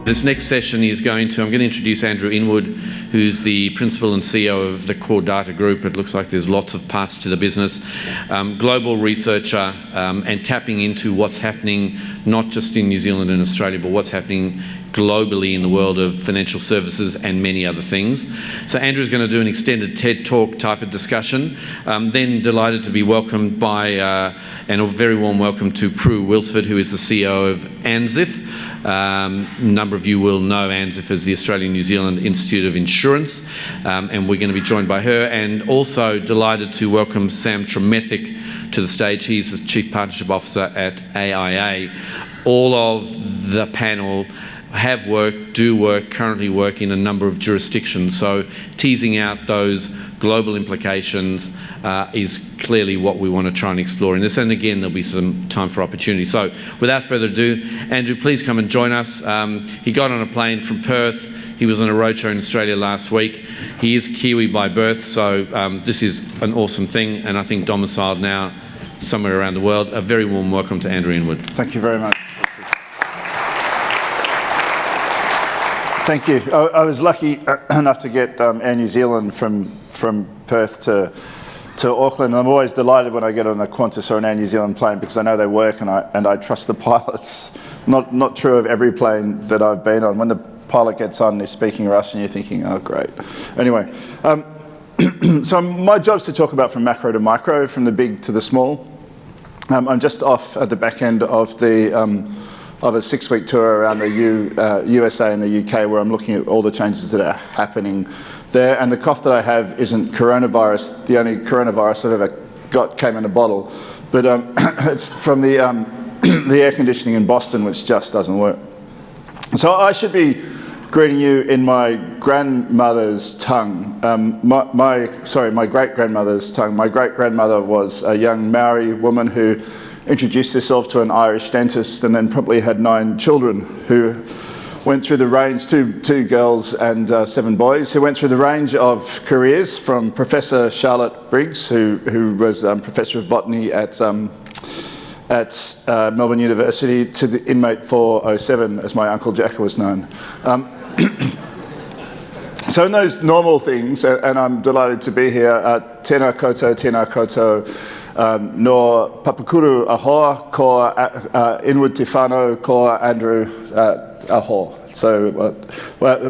This next session is I'm going to introduce Andrew Inwood, who's the Principal and CEO of the Core Data Group. It looks like there's lots of parts to the business. Global researcher and tapping into what's happening, not just in New Zealand and Australia, but what's happening globally in the world of financial services and many other things. So Andrew's going to do an extended TED Talk type of discussion. Then delighted to be welcomed by, and a very warm welcome to Prue Willsford, who is the CEO of ANZIIF. A number of you will know ANZIIF as the Australian New Zealand Institute of Insurance, and we're going to be joined by her. And also delighted to welcome Sam Tremethick to the stage. He's the Chief Partnership Officer at AIA. All of the panel have worked, do work, currently work in a number of jurisdictions. So teasing out those global implications is clearly what we want to try and explore in this. And again, there'll be some time for opportunity. So without further ado, Andrew, please come and join us. He got on a plane from Perth. He was on a roadshow in Australia last week. He is Kiwi by birth, so this is an awesome thing. And I think domiciled now somewhere around the world. A very warm welcome to Andrew Inwood. Thank you very much. Thank you. I was lucky enough to get Air New Zealand from Perth to Auckland. I'm always delighted when I get on a Qantas or an Air New Zealand plane because I know they work and I trust the pilots. Not true of every plane that I've been on. When the pilot gets on and is speaking Russian, you're thinking, oh great. Anyway, so my job's to talk about from macro to micro, from the big to the small. I'm just off at the back end of a 6-week tour around the USA and the UK, where I'm looking at all the changes that are happening there. And the cough that I have isn't coronavirus. The only coronavirus I've ever got came in a bottle, but it's from the air conditioning in Boston, which just doesn't work. So I should be greeting you in my grandmother's tongue. My great-grandmother's tongue. My great-grandmother was a young Maori woman who introduced herself to an Irish dentist and then promptly had 9 children who went through the range, two girls and 7 boys, who went through the range of careers from Professor Charlotte Briggs, who was Professor of Botany at Melbourne University, to the inmate 407, as my Uncle Jack was known. So in those normal things, and I'm delighted to be here, tēnā koutou, no papakuru ahoa, ko Inwood te whānau, ko Andrew ahoa. So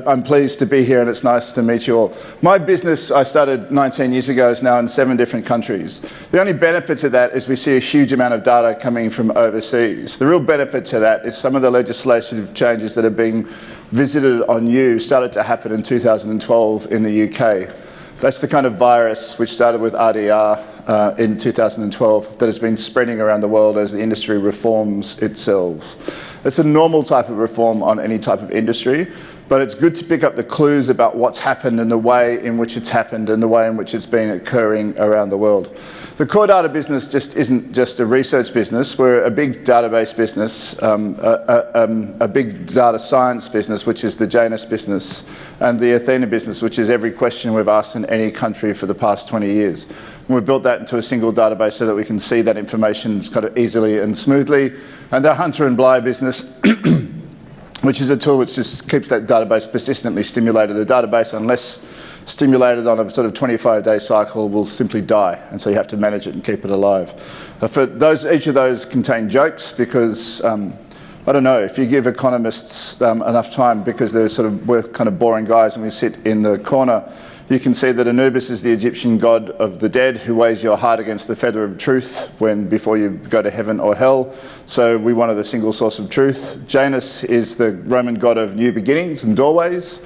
I'm pleased to be here and it's nice to meet you all. My business I started 19 years ago is now in 7 different countries. The only benefit to that is we see a huge amount of data coming from overseas. The real benefit to that is some of the legislative changes that are being visited on you started to happen in 2012 in the UK. That's the kind of virus which started with RDR in 2012 that has been spreading around the world as the industry reforms itself. It's a normal type of reform on any type of industry, but it's good to pick up the clues about what's happened and the way in which it's happened and the way in which it's been occurring around the world. The core data business just isn't just a research business. We're a big database business, a big data science business, which is the Janus business, and the Athena business, which is every question we've asked in any country for the past 20 years. And we've built that into a single database so that we can see that information kind of easily and smoothly. And the Hunter and Bly business, which is a tool which just keeps that database persistently stimulated. The database, unless stimulated on a sort of 25-day cycle, will simply die, and so you have to manage it and keep it alive. Each of those contain jokes because I don't know, if you give economists enough time, because we're kind of boring guys and we sit in the corner, you can see that Anubis is the Egyptian god of the dead who weighs your heart against the feather of truth before you go to heaven or hell. So we wanted a single source of truth. Janus is the Roman god of new beginnings and doorways,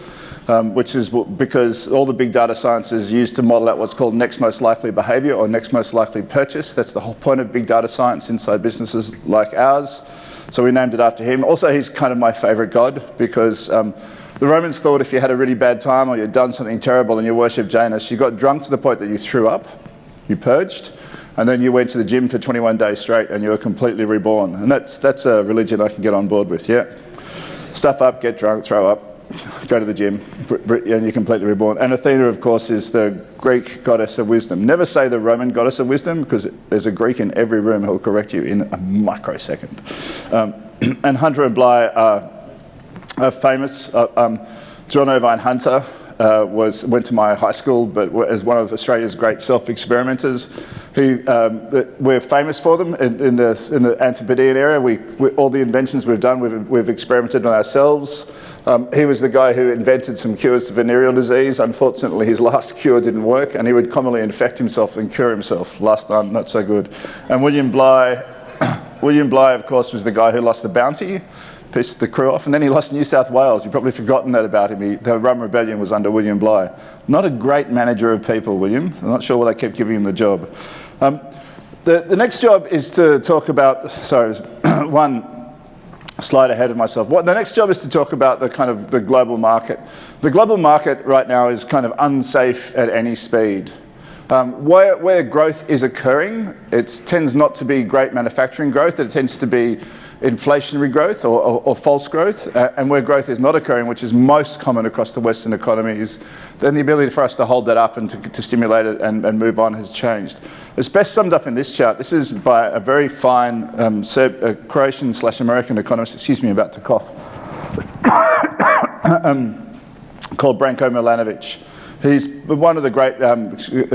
which is because all the big data science is used to model out what's called next most likely behavior or next most likely purchase. That's the whole point of big data science inside businesses like ours. So we named it after him. Also, he's kind of my favorite god because the Romans thought if you had a really bad time or you'd done something terrible and you worshipped Janus, you got drunk to the point that you threw up, you purged, and then you went to the gym for 21 days straight and you were completely reborn. And that's a religion I can get on board with, yeah. Stuff up, get drunk, throw up, go to the gym, and you're completely reborn. And Athena, of course, is the Greek goddess of wisdom. Never say the Roman goddess of wisdom, because there's a Greek in every room who'll correct you in a microsecond. And Hunter and Bly are famous. John Irvine Hunter went to my high school, but as one of Australia's great self-experimenters, we're famous for them in the Antipodean area. All the inventions we've done, we've experimented on ourselves. He was the guy who invented some cures to venereal disease. Unfortunately, his last cure didn't work, and he would commonly infect himself and cure himself. Last time, not so good. And William Bligh, of course, was the guy who lost the Bounty, pissed the crew off, and then he lost New South Wales. You've probably forgotten that about him. The Rum Rebellion was under William Bligh. Not a great manager of people, William. I'm not sure why they kept giving him the job. The next job is to talk about, sorry, one slide ahead of myself. The next job is to talk about the global market. The global market right now is kind of unsafe at any speed. Where growth is occurring, it tends not to be great manufacturing growth. It tends to be inflationary growth or false growth, and where growth is not occurring, which is most common across the Western economies, then the ability for us to hold that up and to stimulate it and move on has changed. It's best summed up in this chart. This is by a very fine Croatian/American economist, excuse me, about to cough, called Branko Milanovic. He's one of the great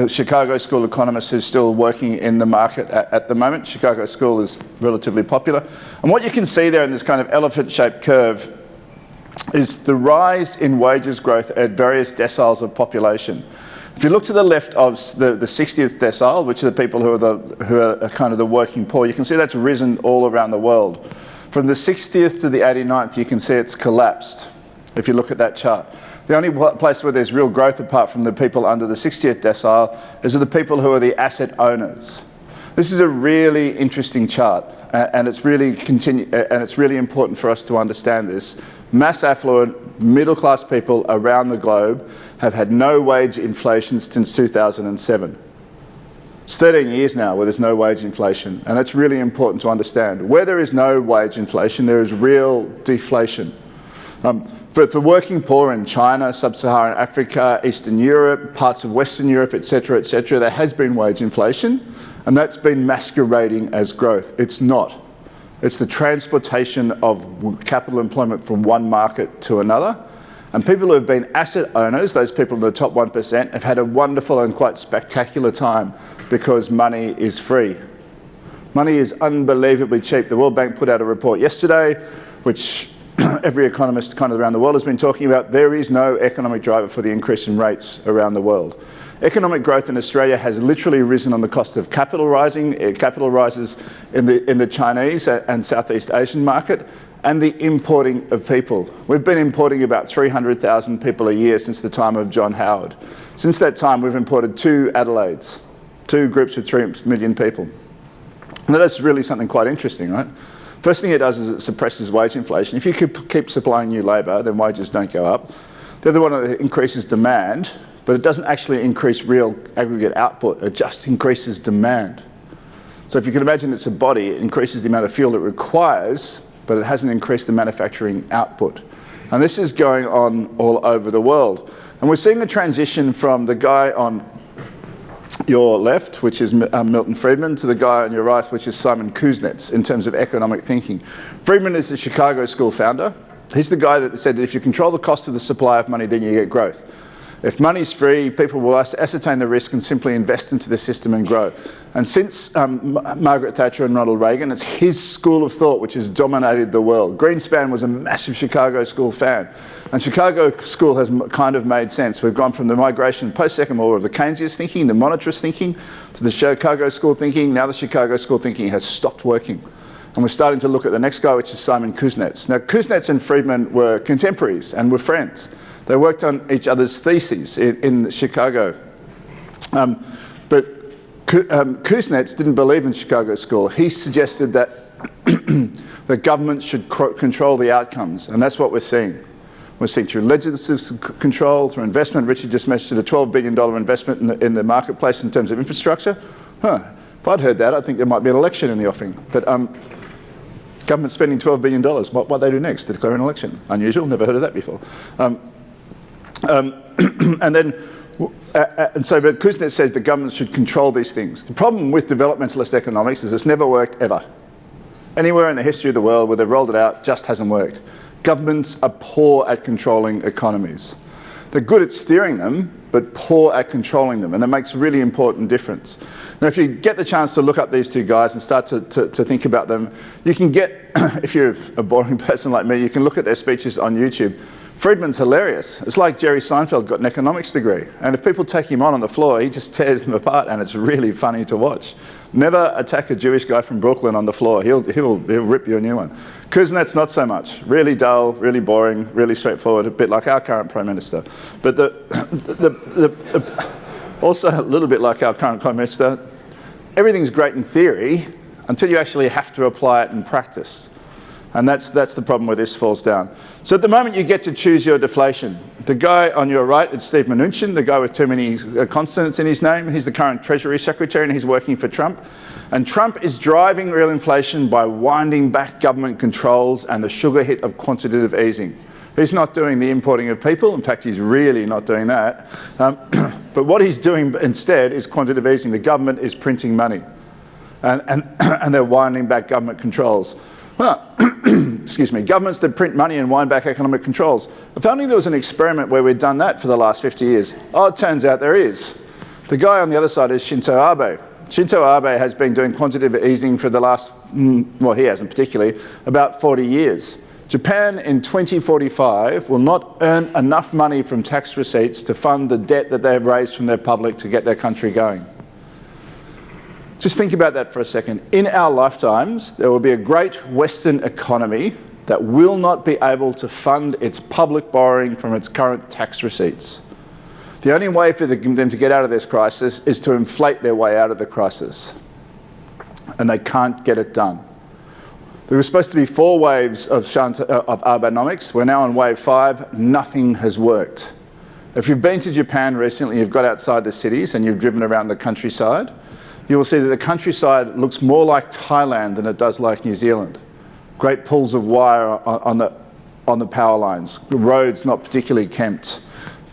Chicago School economists who's still working in the market at the moment. Chicago School is relatively popular. And what you can see there in this kind of elephant-shaped curve is the rise in wages growth at various deciles of population. If you look to the left of the 60th decile, which are the people who are kind of the working poor, you can see that's risen all around the world. From the 60th to the 89th, you can see it's collapsed, if you look at that chart. The only place where there's real growth apart from the people under the 60th decile is the people who are the asset owners. This is a really interesting chart, and it's really important for us to understand this. Mass affluent, middle-class people around the globe have had no wage inflation since 2007. It's 13 years now where there's no wage inflation, and that's really important to understand. Where there is no wage inflation, there is real deflation. For the working poor in China, Sub-Saharan Africa, Eastern Europe, parts of Western Europe, etc., there has been wage inflation, and that's been masquerading as growth. It's not. It's the transportation of capital employment from one market to another. And people who have been asset owners, those people in the top 1%, have had a wonderful and quite spectacular time because money is free. Money is unbelievably cheap. The World Bank put out a report yesterday, which every economist kind of around the world has been talking about. There is no economic driver for the increase in rates around the world. Economic growth in Australia has literally risen on the cost of capital rising. Capital rises in the Chinese and Southeast Asian market, and the importing of people. We've been importing about 300,000 people a year since the time of John Howard. Since that time, we've imported 2 Adelaides, 2 groups with 3 million people. And that's really something quite interesting, right? First thing it does is it suppresses wage inflation. If you keep supplying new labour, then wages don't go up. The other one increases demand, but it doesn't actually increase real aggregate output. It just increases demand. So if you can imagine it's a body, it increases the amount of fuel it requires, but it hasn't increased the manufacturing output. And this is going on all over the world. And we're seeing the transition from the guy on your left, which is Milton Friedman, to the guy on your right, which is Simon Kuznets, in terms of economic thinking. Friedman is the Chicago School founder. He's the guy that said that if you control the cost of the supply of money, then you get growth. If money's free, people will ascertain the risk and simply invest into the system and grow. And since Margaret Thatcher and Ronald Reagan, it's his school of thought which has dominated the world. Greenspan was a massive Chicago School fan. And Chicago School has kind of made sense. We've gone from the migration post-Second World War of the Keynesian thinking, the monetarist thinking, to the Chicago School thinking. Now the Chicago School thinking has stopped working. And we're starting to look at the next guy, which is Simon Kuznets. Now, Kuznets and Friedman were contemporaries and were friends. They worked on each other's theses in Chicago. But Kuznets didn't believe in Chicago School. He suggested that the government should control the outcomes, and that's what we're seeing. We're seeing through legislative control, through investment. Richard just mentioned a $12 billion investment in the marketplace in terms of infrastructure. If I'd heard that, I'd think there might be an election in the offing. But government spending $12 billion, what do they do next? Declare an election. Unusual, never heard of that before. But Kuznets says the government should control these things. The problem with developmentalist economics is it's never worked ever. Anywhere in the history of the world where they've rolled it out, just hasn't worked. Governments are poor at controlling economies. They're good at steering them, but poor at controlling them, and that makes a really important difference. Now, if you get the chance to look up these two guys and start to think about them, you can get, if you're a boring person like me, you can look at their speeches on YouTube. Friedman's hilarious. It's like Jerry Seinfeld got an economics degree, and if people take him on the floor, he just tears them apart, and it's really funny to watch. Never attack a Jewish guy from Brooklyn on the floor. He'll rip you a new one. Kuznets, not so much. Really dull, really boring, really straightforward, a bit like our current Prime Minister. But also a little bit like our current Prime Minister, everything's great in theory until you actually have to apply it in practice. And that's the problem where this falls down. So at the moment, you get to choose your deflation. The guy on your right is Steve Mnuchin, the guy with too many consonants in his name. He's the current Treasury Secretary and he's working for Trump. And Trump is driving real inflation by winding back government controls and the sugar hit of quantitative easing. He's not doing the importing of people. In fact, he's really not doing that. But what he's doing instead is quantitative easing. The government is printing money and they're winding back government controls. Well, excuse me, governments that print money and wind back economic controls. If only there was an experiment where we'd done that for the last 50 years. Oh, it turns out there is. The guy on the other side is Shinzo Abe. Shinzo Abe has been doing quantitative easing for the last, well, he hasn't particularly, about 40 years. Japan in 2045 will not earn enough money from tax receipts to fund the debt that they have raised from their public to get their country going. Just think about that for a second. In our lifetimes, there will be a great Western economy that will not be able to fund its public borrowing from its current tax receipts. The only way for them to get out of this crisis is to inflate their way out of the crisis. And they can't get it done. There were supposed to be 4 waves of Abenomics. We're now on wave 5. Nothing has worked. If you've been to Japan recently, you've got outside the cities and you've driven around the countryside, you will see that the countryside looks more like Thailand than it does like New Zealand. Great pools of wire on the power lines, roads not particularly kempt.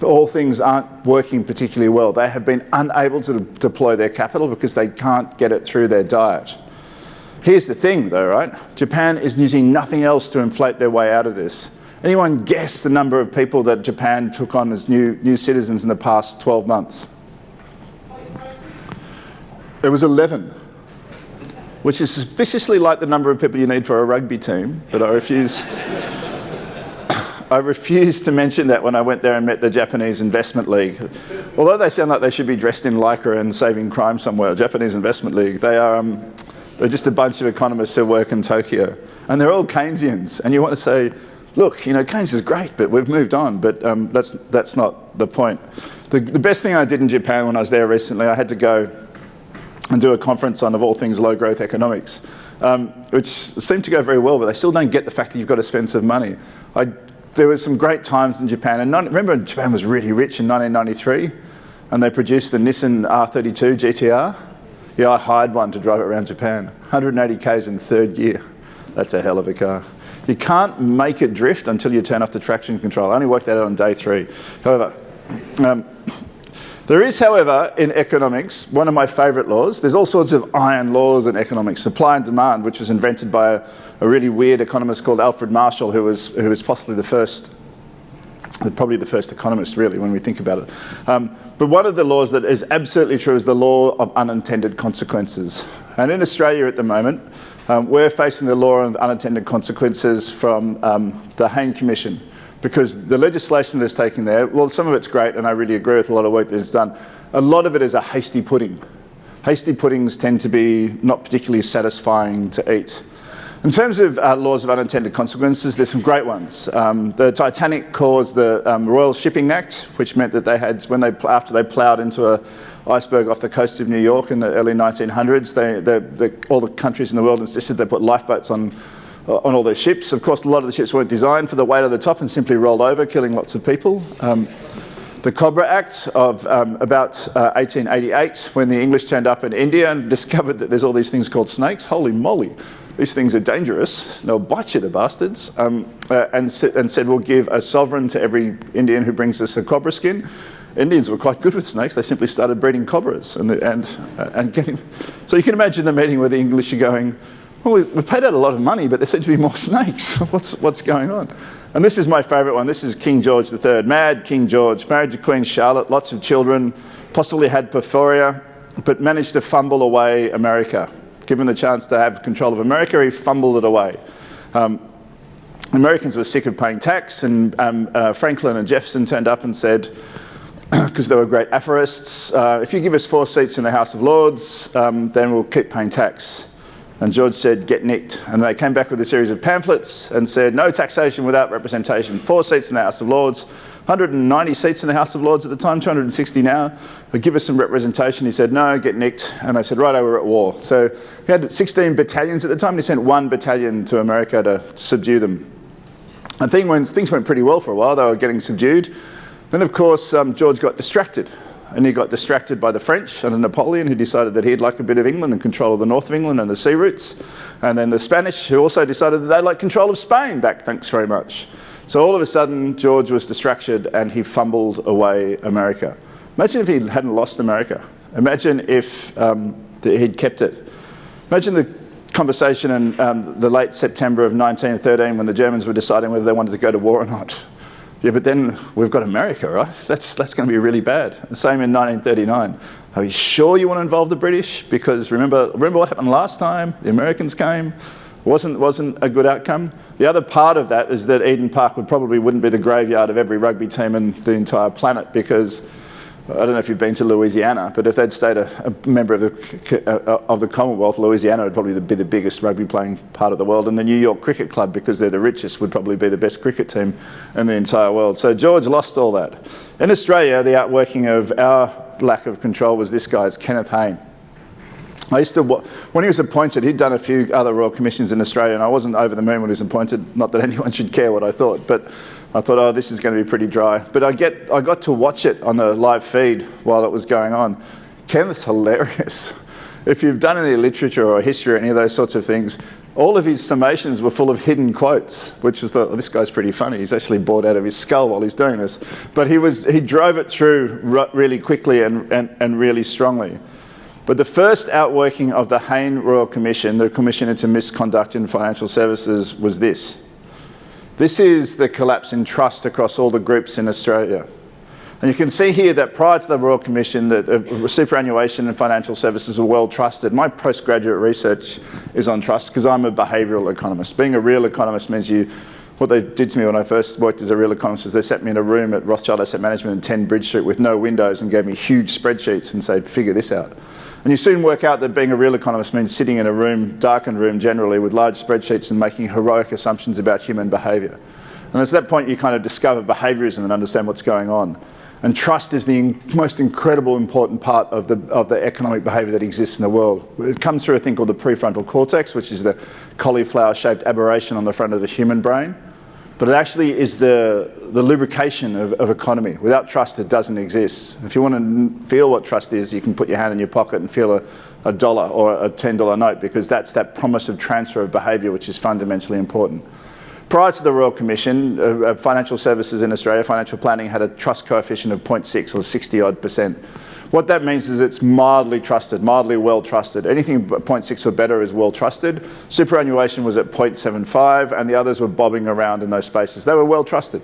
All things aren't working particularly well. They have been unable to deploy their capital because they can't get it through their diet. Here's the thing though, right? Japan is using nothing else to inflate their way out of this. Anyone guess the number of people that Japan took on as new citizens in the past 12 months? It was 11, which is suspiciously like the number of people you need for a rugby team, but I refused to mention that when I went there and met the Japanese Investment League. Although they sound like they should be dressed in lycra and saving crime somewhere, Japanese Investment League, they're just a bunch of economists who work in Tokyo. And they're all Keynesians. And you want to say, look, you know, Keynes is great, but we've moved on. But that's not the point. The best thing I did in Japan when I was there recently, I had to go and do a conference on, of all things, low growth economics, which seemed to go very well, but they still don't get the fact that you've got to spend some money. There were some great times in Japan, and remember Japan was really rich in 1993, and they produced the Nissan R32 GTR? Yeah, I hired one to drive it around Japan. 180 Ks in the 3rd year. That's a hell of a car. You can't make it drift until you turn off the traction control. I only worked that out on day 3. However, there is, however, in economics, one of my favourite laws. There's all sorts of iron laws in economics. Supply and demand, which was invented by a really weird economist called Alfred Marshall, who was possibly probably the first economist, really, when we think about it. But one of the laws that is absolutely true is the law of unintended consequences. And in Australia at the moment, we're facing the law of unintended consequences from the Hayne Commission. Because the legislation that's taken there, well, some of it's great, and I really agree with a lot of work that is done. A lot of it is a hasty pudding. Hasty puddings tend to be not particularly satisfying to eat. In terms of laws of unintended consequences, there's some great ones. The Titanic caused the Royal Shipping Act, which meant that they had, after they ploughed into an iceberg off the coast of New York in the early 1900s, all the countries in the world insisted they put lifeboats on all their ships. Of course, a lot of the ships weren't designed for the weight of the top and simply rolled over, killing lots of people. The Cobra Act of about 1888, when the English turned up in India and discovered that there's all these things called snakes. Holy moly, these things are dangerous. They'll bite you, the bastards. And said, we'll give a sovereign to every Indian who brings us a cobra skin. Indians were quite good with snakes. They simply started breeding cobras and getting... So you can imagine the meeting where the English are going, well, we paid out a lot of money, but there seem to be more snakes. What's going on? And this is my favourite one. This is King George III. Mad King George, married to Queen Charlotte, lots of children, possibly had porphyria, but managed to fumble away America. Given the chance to have control of America, he fumbled it away. Americans were sick of paying tax, and Franklin and Jefferson turned up and said, because they were great aphorists, if you give us 4 seats in the House of Lords, then we'll keep paying tax. And George said, get nicked. And they came back with a series of pamphlets and said, no taxation without representation. 4 seats in the House of Lords, 190 seats in the House of Lords at the time, 260 now. But give us some representation. He said, no, get nicked. And they said, right, we're at war. So he had 16 battalions at the time, and he sent 1 battalion to America to subdue them. And things went pretty well for a while. They were getting subdued. Then, of course, George got distracted. And he got distracted by the French under Napoleon, who decided that he'd like a bit of England and control of the north of England and the sea routes. And then the Spanish, who also decided that they'd like control of Spain back, thanks very much. So all of a sudden, George was distracted and he fumbled away America. Imagine if he hadn't lost America. Imagine if he'd kept it. Imagine the conversation in the late September of 1913 when the Germans were deciding whether they wanted to go to war or not. Yeah, but then we've got America, right? That's going to be really bad. The same in 1939. Are you sure you want to involve the British? Because remember what happened last time? The Americans came. Wasn't a good outcome. The other part of that is that Eden Park wouldn't be the graveyard of every rugby team in the entire planet, because I don't know if you've been to Louisiana, but if they'd stayed a member of the Commonwealth, Louisiana would probably be the biggest rugby playing part of the world, and the New York Cricket Club, because they're the richest, would probably be the best cricket team in the entire world. So George lost all that. In Australia, the outworking of our lack of control was this guy's, Kenneth Hayne. When he was appointed, he'd done a few other Royal Commissions in Australia, and I wasn't over the moon when he was appointed. Not that anyone should care what I thought, but I thought, oh, this is going to be pretty dry. But I got to watch it on the live feed while it was going on. Kenneth's hilarious. If you've done any literature or history or any of those sorts of things, all of his summations were full of hidden quotes, which was, oh, this guy's pretty funny. He's actually bored out of his skull while he's doing this. But he drove it through really quickly and really strongly. But the first outworking of the Hayne Royal Commission, the Commission into Misconduct in Financial Services, was this. This is the collapse in trust across all the groups in Australia. And you can see here that prior to the Royal Commission, that superannuation and financial services were well trusted. My postgraduate research is on trust because I'm a behavioural economist. Being a real economist means what they did to me when I first worked as a real economist is they sat me in a room at Rothschild Asset Management in 10 Bridge Street with no windows and gave me huge spreadsheets and said, figure this out. And you soon work out that being a real economist means sitting in a room, darkened room generally, with large spreadsheets and making heroic assumptions about human behaviour. And it's at that point you kind of discover behaviourism and understand what's going on. And trust is the most incredible important part of the economic behaviour that exists in the world. It comes through a thing called the prefrontal cortex, which is the cauliflower-shaped aberration on the front of the human brain. But it actually is the lubrication of economy. Without trust, it doesn't exist. If you want to feel what trust is, you can put your hand in your pocket and feel a dollar or a $10 note, because that's that promise of transfer of behaviour which is fundamentally important. Prior to the Royal Commission, financial services in Australia, financial planning had a trust coefficient of 0.6 or 60-odd%. What that means is it's mildly trusted, mildly well trusted. Anything 0.6 or better is well trusted. Superannuation was at 0.75 and the others were bobbing around in those spaces. They were well trusted.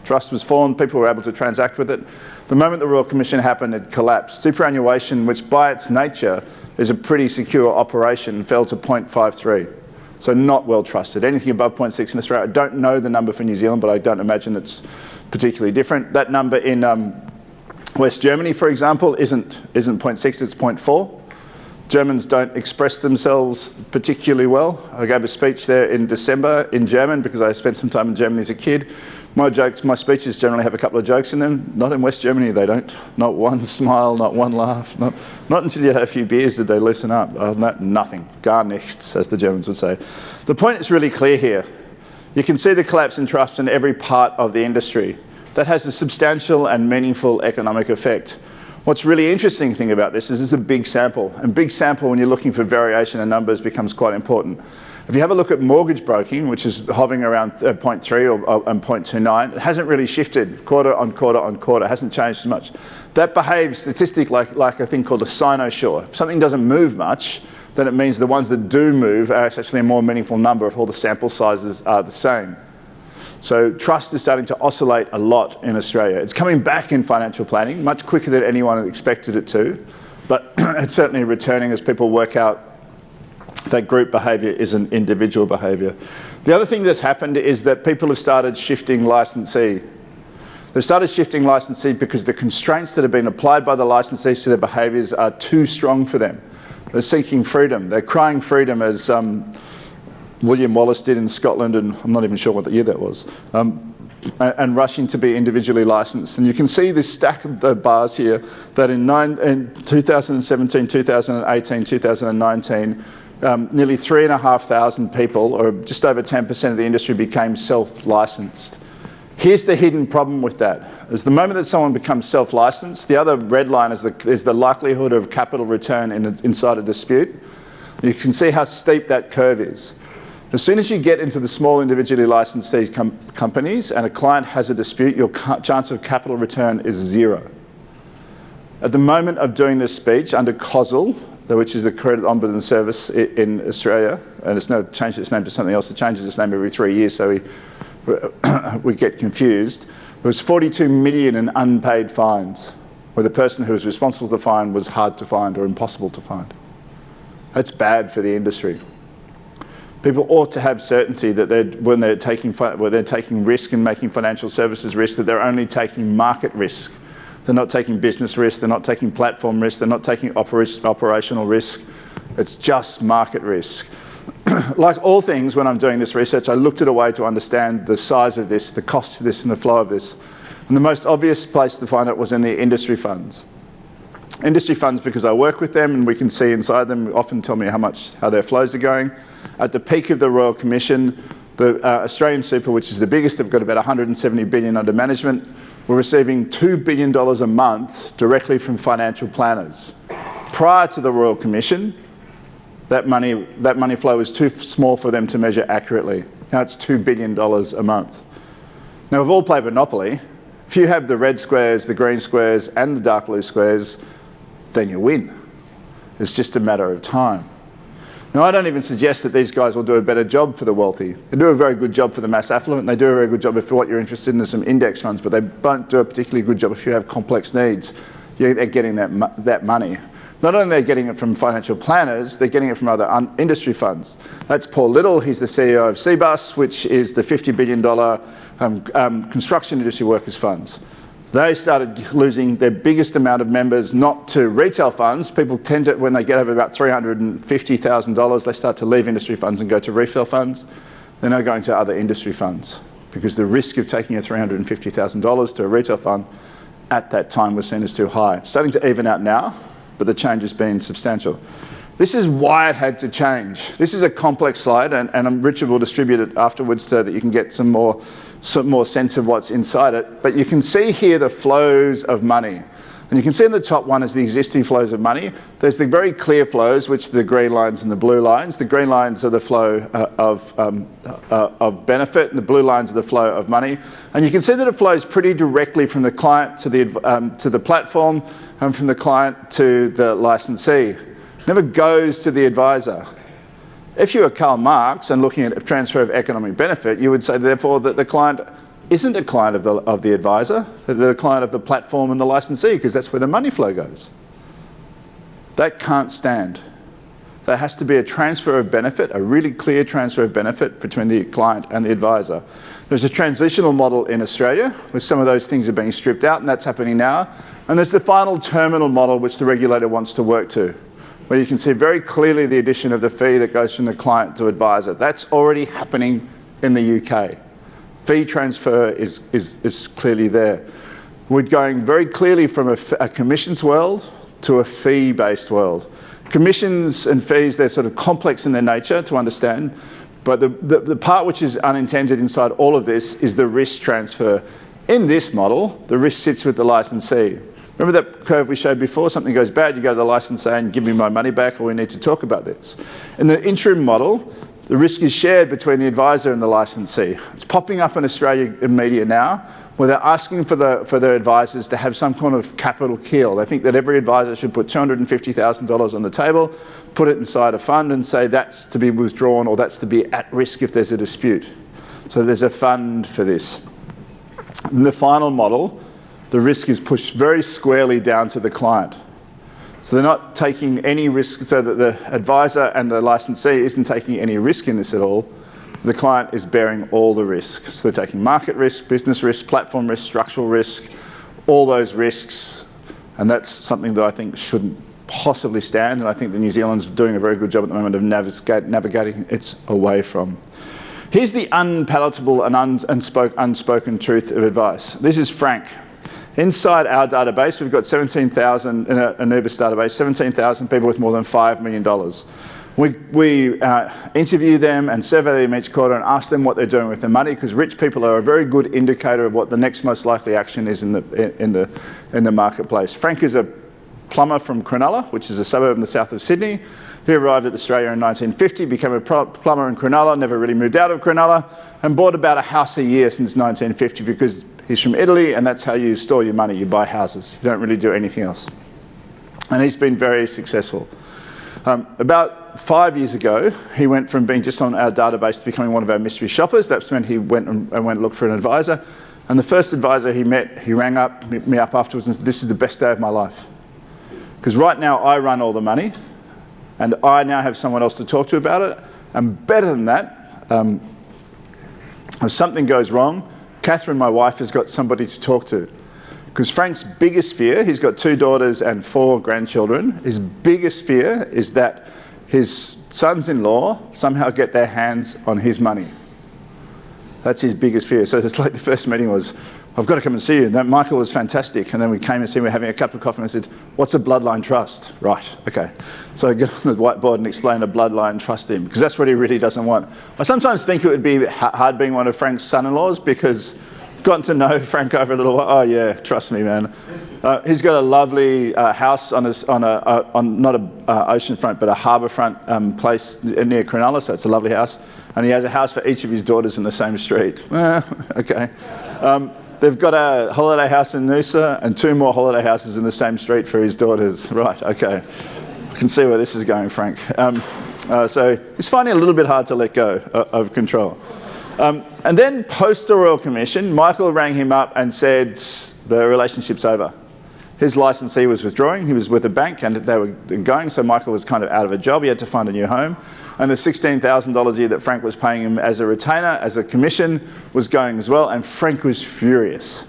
Trust was formed, people were able to transact with it. The moment the Royal Commission happened, it collapsed. Superannuation, which by its nature is a pretty secure operation, fell to 0.53. So not well trusted. Anything above 0.6 in Australia, I don't know the number for New Zealand, but I don't imagine it's particularly different. That number in West Germany, for example, isn't 0.6, it's 0.4. Germans don't express themselves particularly well. I gave a speech there in December in German because I spent some time in Germany as a kid. My speeches generally have a couple of jokes in them. Not in West Germany, they don't. Not one smile, not one laugh. Not until you had a few beers did they loosen up. Nothing. Gar nichts, as the Germans would say. The point is really clear here. You can see the collapse in trust in every part of the industry. That has a substantial and meaningful economic effect. What's really interesting thing about this is it's a big sample. And big sample, when you're looking for variation in numbers, becomes quite important. If you have a look at mortgage broking, which is hovering around 0.3 and 0.29, it hasn't really shifted quarter on quarter on quarter. It hasn't changed as much. That behaves statistically like a thing called a cynosure. If something doesn't move much, then it means the ones that do move are actually a more meaningful number if all the sample sizes are the same. So trust is starting to oscillate a lot in Australia. It's coming back in financial planning, much quicker than anyone had expected it to, but it's certainly returning as people work out that group behaviour isn't individual behaviour. The other thing that's happened is that people have started shifting licensee. They've started shifting licensee because the constraints that have been applied by the licensees to their behaviours are too strong for them. They're seeking freedom. They're crying freedom, as William Wallace did in Scotland, and I'm not even sure what the year that was, and rushing to be individually licensed. And you can see this stack of the bars here that in 2017, 2018, 2019, nearly 3,500 people, or just over 10% of the industry, became self-licensed. Here's the hidden problem with that. Is the moment that someone becomes self-licensed, the other red line is the likelihood of capital return inside a dispute. You can see how steep that curve is. As soon as you get into the small individually licensed companies and a client has a dispute, your chance of capital return is 0. At the moment of doing this speech, under COSL, which is the Credit Ombudsman Service in Australia, and it's now changed its name to something else. It changes its name every 3 years, so we get confused. There was 42 million in unpaid fines, where the person who was responsible for the fine was hard to find or impossible to find. That's bad for the industry. People ought to have certainty that when they're taking risk and making financial services risk, that they're only taking market risk. They're not taking business risk, they're not taking platform risk, they're not taking operational risk. It's just market risk. Like all things, when I'm doing this research, I looked at a way to understand the size of this, the cost of this, and the flow of this. And the most obvious place to find it was in the industry funds. Industry funds, because I work with them and we can see inside them, often tell me how their flows are going. At the peak of the Royal Commission, the Australian Super, which is the biggest, they've got about 170 billion under management, were receiving $2 billion a month directly from financial planners. Prior to the Royal Commission, that money flow was too small for them to measure accurately. Now it's $2 billion a month. Now we've all played Monopoly. If you have the red squares, the green squares, and the dark blue squares, then you win. It's just a matter of time. Now, I don't even suggest that these guys will do a better job for the wealthy. They do a very good job for the mass affluent. They do a very good job if what you're interested in is some index funds, but they don't do a particularly good job if you have complex needs. They're getting that money. Not only are they getting it from financial planners, they're getting it from other industry funds. That's Paul Little. He's the CEO of CBUS, which is the $50 billion construction industry workers funds. They started losing their biggest amount of members not to retail funds. People tend to, when they get over about $350,000, they start to leave industry funds and go to retail funds. They're now going to other industry funds because the risk of taking a $350,000 to a retail fund at that time was seen as too high. It's starting to even out now, but the change has been substantial. This is why it had to change. This is a complex slide, and Richard will distribute it afterwards so that you can get some more sense of what's inside it. But you can see here the flows of money. And you can see in the top one is the existing flows of money. There's the very clear flows, which are the green lines and the blue lines. The green lines are the flow of benefit, and the blue lines are the flow of money. And you can see that it flows pretty directly from the client to the platform, and from the client to the licensee. It never goes to the advisor. If you were Karl Marx and looking at a transfer of economic benefit, you would say, therefore, that the client isn't a client of the advisor, they're a client of the platform and the licensee, because that's where the money flow goes. That can't stand. There has to be a transfer of benefit, a really clear transfer of benefit between the client and the advisor. There's a transitional model in Australia where some of those things are being stripped out, and that's happening now. And there's the final terminal model which the regulator wants to work to, where you can see very clearly the addition of the fee that goes from the client to advisor. That's already happening in the UK. Fee transfer is clearly there. We're going very clearly from a commissions world to a fee-based world. Commissions and fees, they're sort of complex in their nature to understand, but the part which is unintended inside all of this is the risk transfer. In this model, the risk sits with the licensee. Remember that curve we showed before? Something goes bad, you go to the licensee and give me my money back, or we need to talk about this. In the interim model, The risk is shared between the advisor and the licensee. It's popping up in Australia in media now, where they're asking for their advisors to have some kind of capital keel. They think that every advisor should put $250,000 on the table, put it inside a fund and say that's to be withdrawn or that's to be at risk if there's a dispute. So there's a fund for this. In the final model, the risk is pushed very squarely down to the client. So they're not taking any risk, so that the advisor and the licensee isn't taking any risk in this at all. The client is bearing all the risks. So they're taking market risk, business risk, platform risk, structural risk, all those risks. And that's something that I think shouldn't possibly stand. And I think that New Zealand's doing a very good job at the moment of navigating it away from. Here's the unpalatable and unspoken truth of advice. This is Frank. Inside our database, we've got 17,000, in a NUBIS database, 17,000 people with more than $5 million. We interview them and survey them each quarter and ask them what they're doing with their money, because rich people are a very good indicator of what the next most likely action is in the marketplace. Frank is a plumber from Cronulla, which is a suburb in the south of Sydney. He arrived at Australia in 1950, became a plumber in Cronulla, never really moved out of Cronulla, and bought about a house a year since 1950 because he's from Italy and that's how you store your money. You buy houses. You don't really do anything else. And he's been very successful. About 5 years ago, he went from being just on our database to becoming one of our mystery shoppers. That's when he went and looked for an advisor. And the first advisor he met, he rang me up afterwards and said, "This is the best day of my life. Because right now I run all the money and I now have someone else to talk to about it. And better than that, if something goes wrong, Catherine, my wife, has got somebody to talk to." Because Frank's biggest fear, he's got 2 daughters and 4 grandchildren, his biggest fear is that his sons-in-law somehow get their hands on his money. That's his biggest fear. So it's like the first meeting was, "I've got to come and see you." And then Michael was fantastic. And then we came and see him, we were having a cup of coffee and I said, "What's a bloodline trust?" "Right, okay." So I get on the whiteboard and explain a bloodline trust to him, because that's what he really doesn't want. I sometimes think it would be hard being one of Frank's son-in-laws, because I've gotten to know Frank over a little while. Oh yeah, trust me, man. He's got a lovely house on not an oceanfront, but a harbourfront place near Cronulla, so it's a lovely house. And he has a house for each of his daughters in the same street. Okay. They've got a holiday house in Noosa and 2 more holiday houses in the same street for his daughters. Right, okay. I can see where this is going, Frank. So he's finding it a little bit hard to let go of control. And then post the Royal Commission, Michael rang him up and said, the relationship's over. His licensee was withdrawing, he was with a bank and they were going, so Michael was kind of out of a job, he had to find a new home. And the $16,000 a year that Frank was paying him as a retainer, as a commission, was going as well. And Frank was furious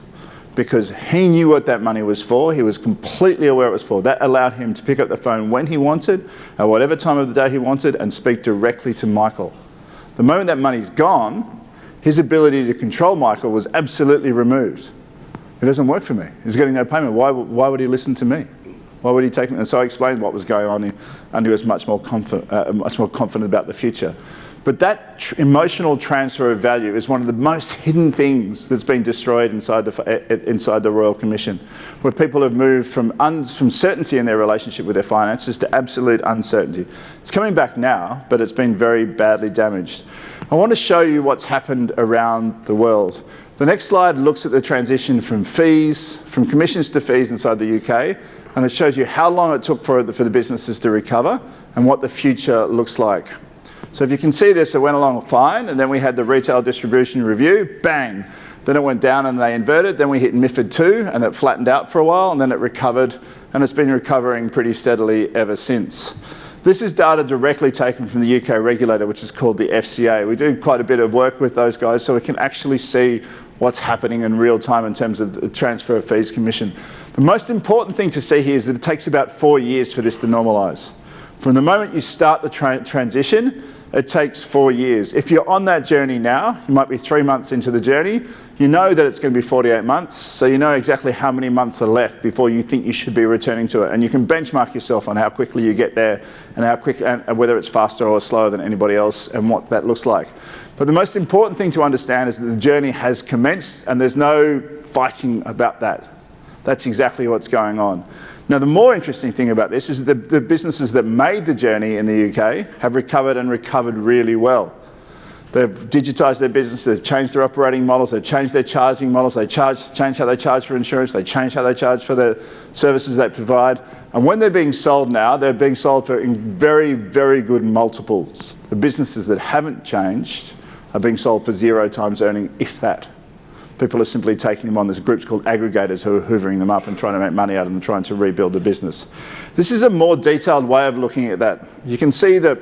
because he knew what that money was for. He was completely aware it was for. That allowed him to pick up the phone when he wanted, at whatever time of the day he wanted, and speak directly to Michael. The moment that money's gone, his ability to control Michael was absolutely removed. It doesn't work for me. He's getting no payment. Why would he listen to me? Why would he take me? And so I explained what was going on, and he was much more confident about the future. But that emotional transfer of value is one of the most hidden things that's been destroyed inside the Royal Commission, where people have moved from certainty in their relationship with their finances to absolute uncertainty. It's coming back now, but it's been very badly damaged. I want to show you what's happened around the world. The next slide looks at the transition from commissions to fees inside the UK, and it shows you how long it took for the businesses to recover and what the future looks like. So if you can see this, it went along fine, and then we had the retail distribution review, bang. Then it went down and they inverted, then we hit MiFID II and it flattened out for a while, and then it recovered, and it's been recovering pretty steadily ever since. This is data directly taken from the UK regulator, which is called the FCA. We do quite a bit of work with those guys so we can actually see what's happening in real time in terms of the transfer of fees commission. The most important thing to see here is that it takes about 4 years for this to normalise. From the moment you start the transition, it takes 4 years. If you're on that journey now, you might be 3 months into the journey, you know that it's going to be 48 months, so you know exactly how many months are left before you think you should be returning to it. And you can benchmark yourself on how quickly you get there and whether it's faster or slower than anybody else and what that looks like. But the most important thing to understand is that the journey has commenced and there's no fighting about that. That's exactly what's going on. Now, the more interesting thing about this is that the businesses that made the journey in the UK have recovered and recovered really well. They've digitised their business, they've changed their operating models, they've changed their charging models, they changed how they charge for insurance, they changed how they charge for the services they provide. And when they're being sold now, they're being sold for very, very good multiples. The businesses that haven't changed are being sold for 0 times earning, if that. People are simply taking them on. There's groups called aggregators who are hoovering them up and trying to make money out of them, trying to rebuild the business. This is a more detailed way of looking at that. You can see that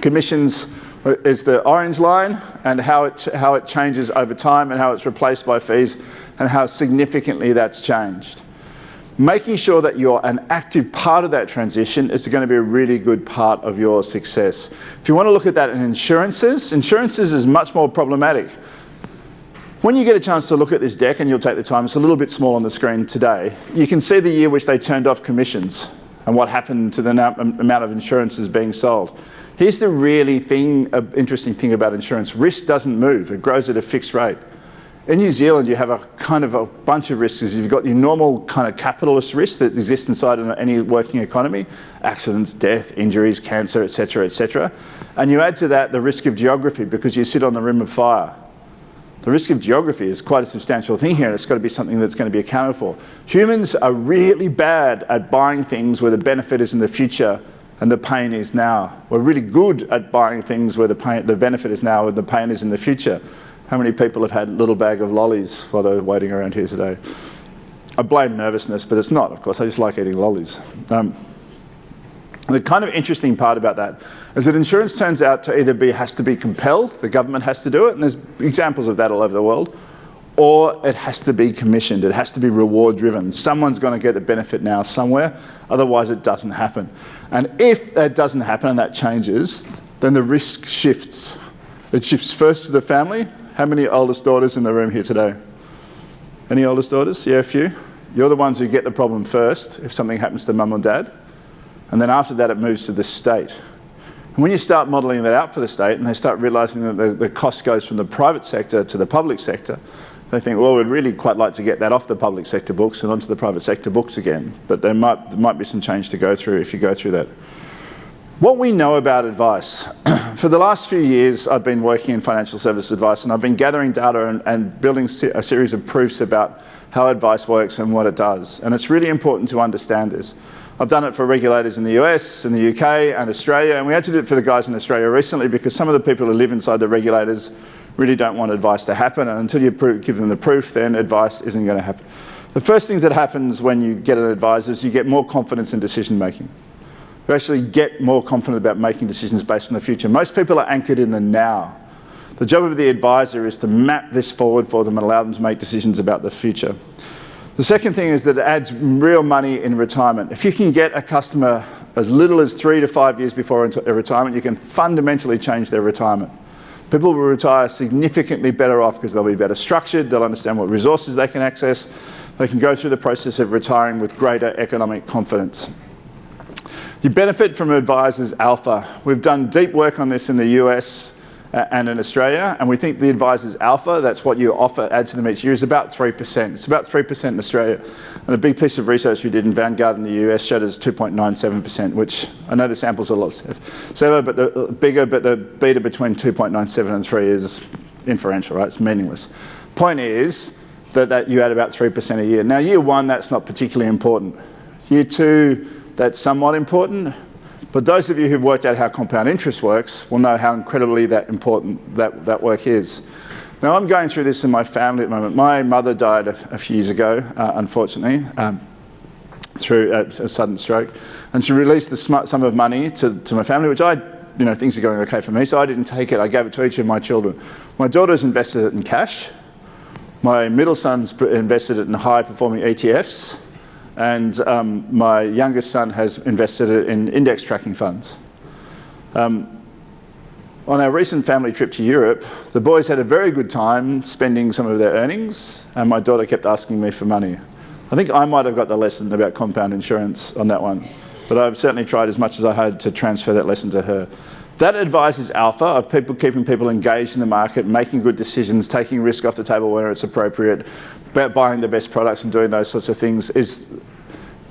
commissions is the orange line, and how it changes over time and how it's replaced by fees and how significantly that's changed. Making sure that you're an active part of that transition is going to be a really good part of your success. If you want to look at that in insurances is much more problematic. When you get a chance to look at this deck, and you'll take the time, it's a little bit small on the screen today, you can see the year which they turned off commissions and what happened to the amount of insurances being sold. Here's the really interesting thing about insurance. Risk doesn't move, it grows at a fixed rate. In New Zealand, you have a kind of a bunch of risks. You've got your normal kind of capitalist risks that exist inside any working economy: accidents, death, injuries, cancer, etc., etc. And you add to that the risk of geography, because you sit on the rim of fire. The risk of geography is quite a substantial thing here, and it's got to be something that's going to be accounted for. Humans are really bad at buying things where the benefit is in the future and the pain is now. We're really good at buying things where the benefit is now and the pain is in the future. How many people have had a little bag of lollies while they're waiting around here today? I blame nervousness, but it's not, of course. I just like eating lollies. The kind of interesting part about that is that insurance turns out to either has to be compelled, the government has to do it, and there's examples of that all over the world, or it has to be commissioned, it has to be reward driven. Someone's going to get the benefit now somewhere, otherwise it doesn't happen. And if that doesn't happen and that changes, then the risk shifts. It shifts first to the family. How many oldest daughters in the room here today? Any oldest daughters? Yeah, a few. You're the ones who get the problem first if something happens to mum or dad. And then after that, it moves to the state. And when you start modelling that out for the state, and they start realising that the cost goes from the private sector to the public sector, they think, well, we'd really quite like to get that off the public sector books and onto the private sector books again. But there might be some change to go through if you go through that. What we know about advice. For the last few years, I've been working in financial service advice, and I've been gathering data and building a series of proofs about how advice works and what it does. And it's really important to understand this. I've done it for regulators in the US, in the UK and Australia, and we had to do it for the guys in Australia recently because some of the people who live inside the regulators really don't want advice to happen, and until you give them the proof, then advice isn't going to happen. The first thing that happens when you get an advisor is you get more confidence in decision making. You actually get more confident about making decisions based on the future. Most people are anchored in the now. The job of the advisor is to map this forward for them and allow them to make decisions about the future. The second thing is that it adds real money in retirement. If you can get a customer as little as 3 to 5 years before a retirement, you can fundamentally change their retirement. People will retire significantly better off because they'll be better structured, they'll understand what resources they can access, they can go through the process of retiring with greater economic confidence. You benefit from advisors alpha. We've done deep work on this in the US and in Australia, and we think the advisors alpha, that's what you add to them each year, is about 3%. It's about 3% in Australia. And a big piece of research we did in Vanguard in the US showed us 2.97%, which I know the samples are a lot smaller, but the beta between 2.97 and 3 is inferential, right? It's meaningless. Point is that you add about 3% a year. Now, year 1, that's not particularly important. Year 2, that's somewhat important, but those of you who've worked out how compound interest works will know how incredibly important that work is. Now, I'm going through this in my family at the moment. My mother died a few years ago, unfortunately, through a sudden stroke, and she released the sum of money to my family, which things are going okay for me, so I didn't take it. I gave it to each of my children. My daughter's invested it in cash. My middle son's invested it in high-performing ETFs. And my youngest son has invested it in index tracking funds. On our recent family trip to Europe, the boys had a very good time spending some of their earnings, and my daughter kept asking me for money. I think I might have got the lesson about compound insurance on that one, but I've certainly tried as much as I had to transfer that lesson to her. That advice is alpha, of keeping people engaged in the market, making good decisions, taking risk off the table where it's appropriate, about buying the best products and doing those sorts of things, is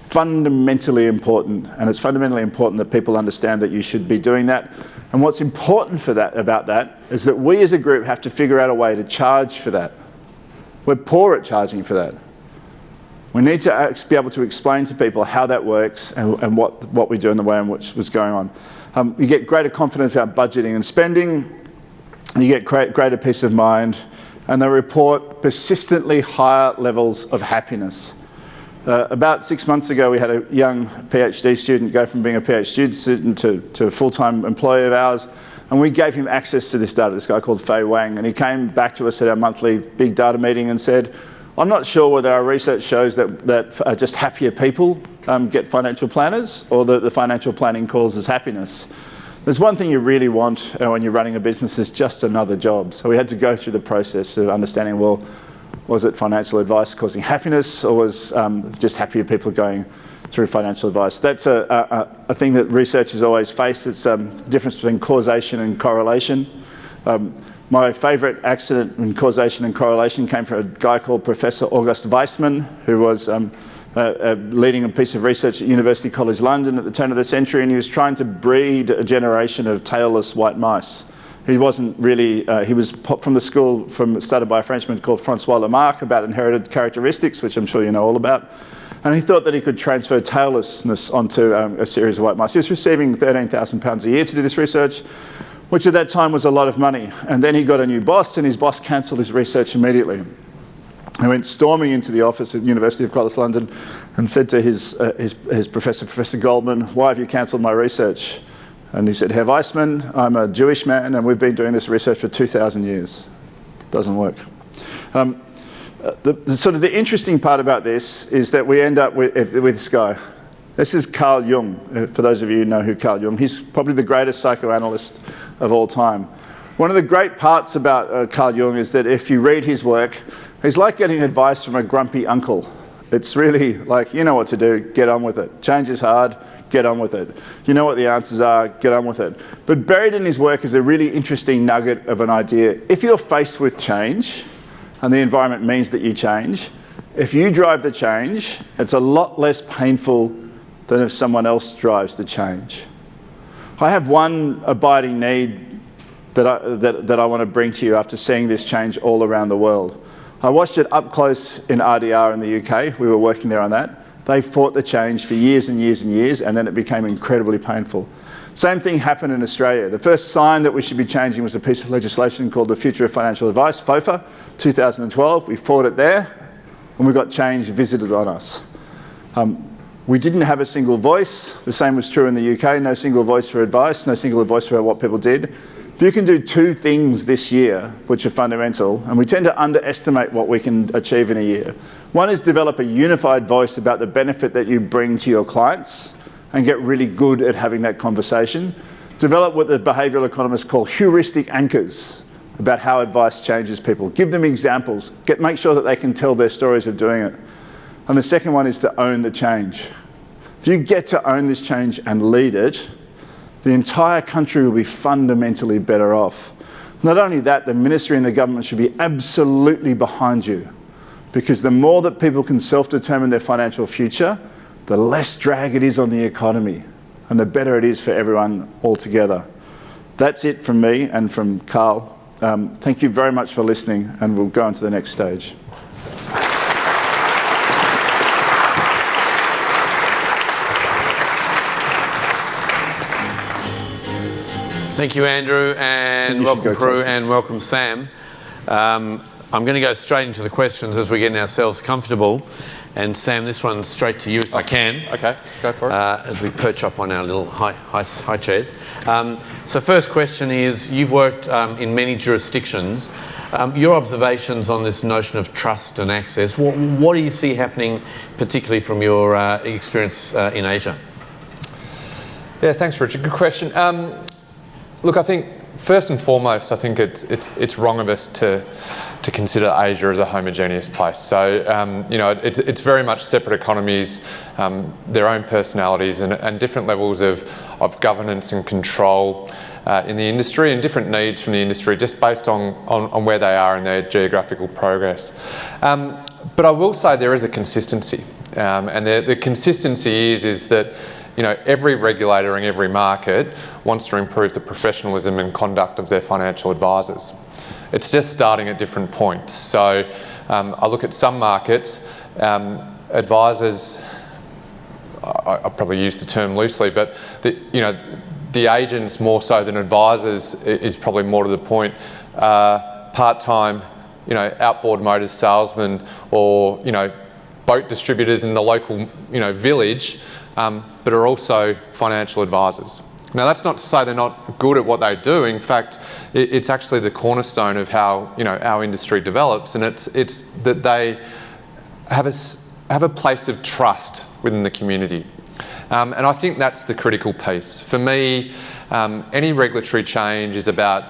fundamentally important, and it's fundamentally important that people understand that you should be doing that. And what's important about that is that we as a group have to figure out a way to charge for that. We're poor at charging for that. We need to be able to explain to people how that works and what we do and the way in which was going on. You get greater confidence about budgeting and spending, you get greater peace of mind, and they report persistently higher levels of happiness. About 6 months ago, we had a young PhD student go from being a PhD student to a full-time employee of ours, and we gave him access to this data, this guy called Fei Wang, and he came back to us at our monthly big data meeting and said, I'm not sure whether our research shows that just happier people get financial planners, or that the financial planning causes happiness. There's one thing you really want when you're running a business, is just another job. So we had to go through the process of understanding, well, was it financial advice causing happiness, or was just happier people going through financial advice? That's a thing that researchers always face. It's the difference between causation and correlation. My favourite accident in causation and correlation came from a guy called Professor August Weismann, who was leading a piece of research at University College London at the turn of the century, and he was trying to breed a generation of tailless white mice. He wasn't really, he was from the school started by a Frenchman called Francois Lamarck about inherited characteristics, which I'm sure you know all about. And he thought that he could transfer taillessness onto a series of white mice. He was receiving £13,000 a year to do this research, which at that time was a lot of money. And then he got a new boss, and his boss cancelled his research immediately. He went storming into the office at University College London and said to his professor, Professor Goldman, why have you cancelled my research? And he said, Herr Weismann, I'm a Jewish man and we've been doing this research for 2,000 years. It doesn't work. The interesting part about this is that we end up with this guy. This is Carl Jung, for those of you who know who Carl Jung is. He's probably the greatest psychoanalyst of all time. One of the great parts about Carl Jung is that if you read his work, he's like getting advice from a grumpy uncle. It's really like, you know what to do, get on with it. Change is hard, get on with it. You know what the answers are, get on with it. But buried in his work is a really interesting nugget of an idea. If you're faced with change, and the environment means that you change, if you drive the change, it's a lot less painful than if someone else drives the change. I have one abiding need that I want to bring to you after seeing this change all around the world. I watched it up close in RDR in the UK. We were working there on that. They fought the change for years and years and years, and then it became incredibly painful. Same thing happened in Australia. The first sign that we should be changing was a piece of legislation called the Future of Financial Advice, FOFA, 2012. We fought it there, and we got change visited on us. We didn't have a single voice. The same was true in the UK. No single voice for advice, no single voice for what people did. If you can do two things this year, which are fundamental, and we tend to underestimate what we can achieve in a year. One is develop a unified voice about the benefit that you bring to your clients and get really good at having that conversation. Develop what the behavioural economists call heuristic anchors about how advice changes people. Give them examples. Make sure that they can tell their stories of doing it. And the second one is to own the change. If you get to own this change and lead it, the entire country will be fundamentally better off. Not only that, the ministry and the government should be absolutely behind you, because the more that people can self-determine their financial future, the less drag it is on the economy, and the better it is for everyone altogether. That's it from me and from Carl. Thank you very much for listening, and we'll go on to the next stage. Thank you, Andrew, and welcome, Prue, and welcome, Sam. I'm going to go straight into the questions as we're getting ourselves comfortable. And Sam, this one's straight to you if I can. Okay, go for it. As we perch up on our little high chairs. So first question is, you've worked in many jurisdictions. Your observations on this notion of trust and access, what do you see happening, particularly from your experience in Asia? Yeah, thanks, Richard. Good question. Look, I think first and foremost, I think it's wrong of us to consider Asia as a homogeneous place. So, it's very much separate economies, their own personalities and different levels of governance and control. in the industry and different needs from the industry just based on where they are in their geographical progress. But I will say there is a consistency, and the consistency is that every regulator in every market wants to improve the professionalism and conduct of their financial advisors. It's just starting at different points. So I look at some markets, advisors, I probably use the term loosely, but the agents more so than advisors is probably more to the point. Part-time, outboard motors salesmen or boat distributors in the local village, but are also financial advisors. Now that's not to say they're not good at what they do. In fact, it's actually the cornerstone of how our industry develops, and it's that they have a place of trust within the community. And I think that's the critical piece. For me, any regulatory change is about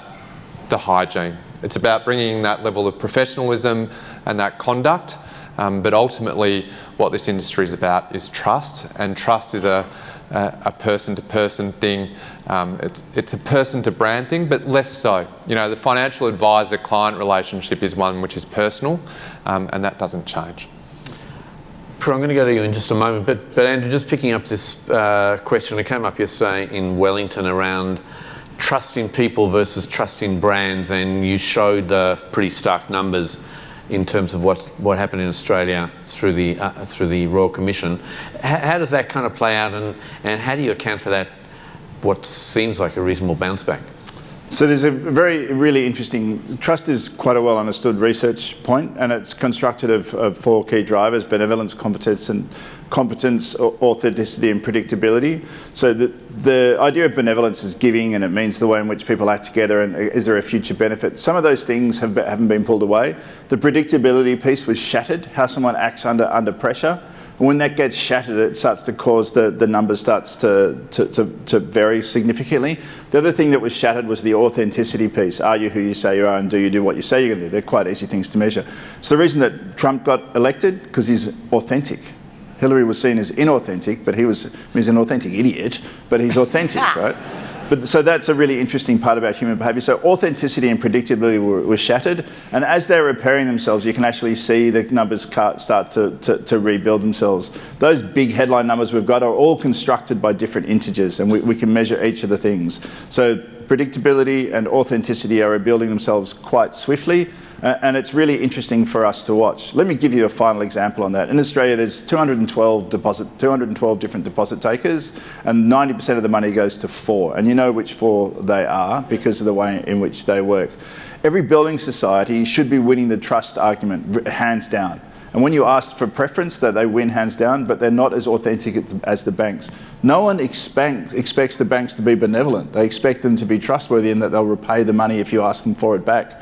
the hygiene. It's about bringing that level of professionalism and that conduct, but ultimately what this industry is about is trust, and trust is a person-to-person thing. It's a person-to-brand thing, but less so. The financial advisor-client relationship is one which is personal, and that doesn't change. Prue, I'm going to go to you in just a moment, but Andrew, just picking up this question that came up yesterday in Wellington around trusting people versus trusting brands, and you showed the pretty stark numbers in terms of what happened in Australia through the Royal Commission. How does that kind of play out, and how do you account for that, what seems like a reasonable bounce back? So there's a really interesting, trust is quite a well understood research point, and it's constructed of four key drivers: benevolence, competence, authenticity and predictability. So the idea of benevolence is giving, and it means the way in which people act together, and is there a future benefit. Some of those things haven't been pulled away. The predictability piece was shattered, how someone acts under pressure. And when that gets shattered, it starts to cause the numbers starts to vary significantly. The other thing that was shattered was the authenticity piece. Are you who you say you are, and do you do what you say you're going to do? They're quite easy things to measure. So the reason that Trump got elected, because he's authentic. Hillary was seen as inauthentic, but he's an authentic idiot, but he's authentic, right? So that's a really interesting part about human behaviour. So authenticity and predictability were shattered, and as they're repairing themselves, you can actually see the numbers start to rebuild themselves. Those big headline numbers we've got are all constructed by different integers, and we can measure each of the things. So predictability and authenticity are rebuilding themselves quite swiftly, and it's really interesting for us to watch. Let me give you a final example on that. In Australia, there's 212 different deposit takers, and 90% of the money goes to 4. And you know which 4 they are because of the way in which they work. Every building society should be winning the trust argument, hands down. And when you ask for preference, that they win hands down, but they're not as authentic as the banks. No one expects the banks to be benevolent. They expect them to be trustworthy and that they'll repay the money if you ask them for it back.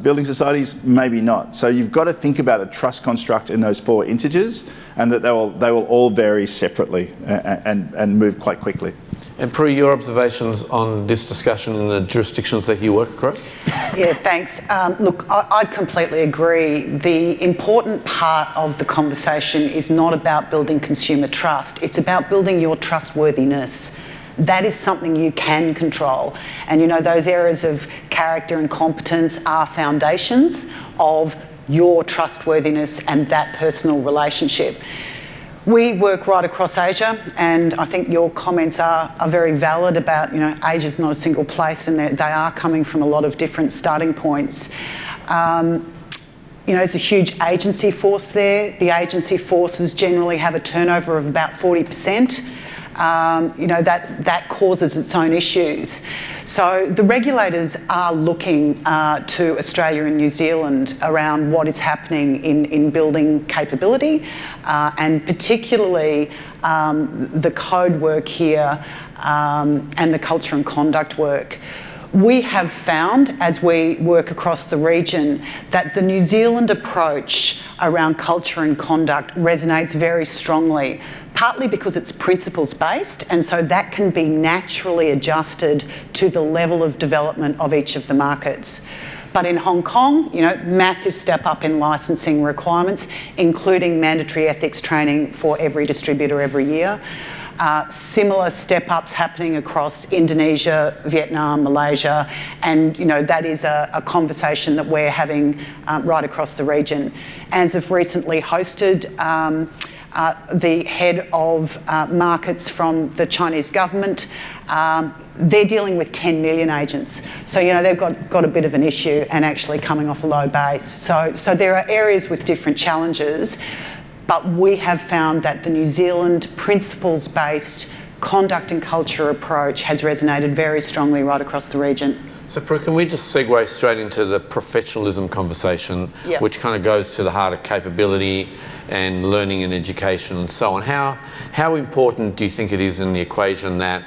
Building societies, maybe not. So you've got to think about a trust construct in those 4 integers, and that they will all vary separately and move quite quickly. And Prue, your observations on this discussion in the jurisdictions that you work across? Yeah, thanks. Look, I completely agree. The important part of the conversation is not about building consumer trust. It's about building your trustworthiness. That is something you can control. And those areas of character and competence are foundations of your trustworthiness and that personal relationship. We work right across Asia, and I think your comments are very valid about, Asia's not a single place, and they are coming from a lot of different starting points. There's a huge agency force there. The agency forces generally have a turnover of about 40%. That causes its own issues. So the regulators are looking to Australia and New Zealand around what is happening in building capability, and particularly the code work here and the culture and conduct work. We have found, as we work across the region, that the New Zealand approach around culture and conduct resonates very strongly, partly because it's principles-based, and so that can be naturally adjusted to the level of development of each of the markets. But in Hong Kong, massive step up in licensing requirements, including mandatory ethics training for every distributor every year. Similar step-ups happening across Indonesia, Vietnam, Malaysia, and that is a conversation that we're having right across the region. ANZIIF recently hosted the head of markets from the Chinese government. They're dealing with 10 million agents. So, they've got a bit of an issue and actually coming off a low base. So there are areas with different challenges, but we have found that the New Zealand principles-based conduct and culture approach has resonated very strongly right across the region. So, Prue, can we just segue straight into the professionalism conversation, Yep. which kind of goes to the heart of capability and learning and education and so on. How important do you think it is in the equation that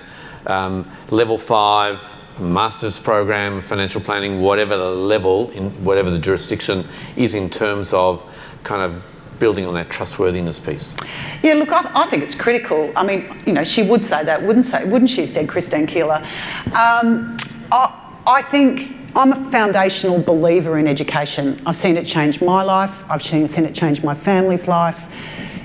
level 5, master's program, financial planning, whatever the level, in whatever the jurisdiction is in terms of kind of building on that trustworthiness piece? Yeah, look, I think it's critical. I mean, she would say that, wouldn't she, said Christine Keeler. I think I'm a foundational believer in education. I've seen it change my life. I've seen it change my family's life.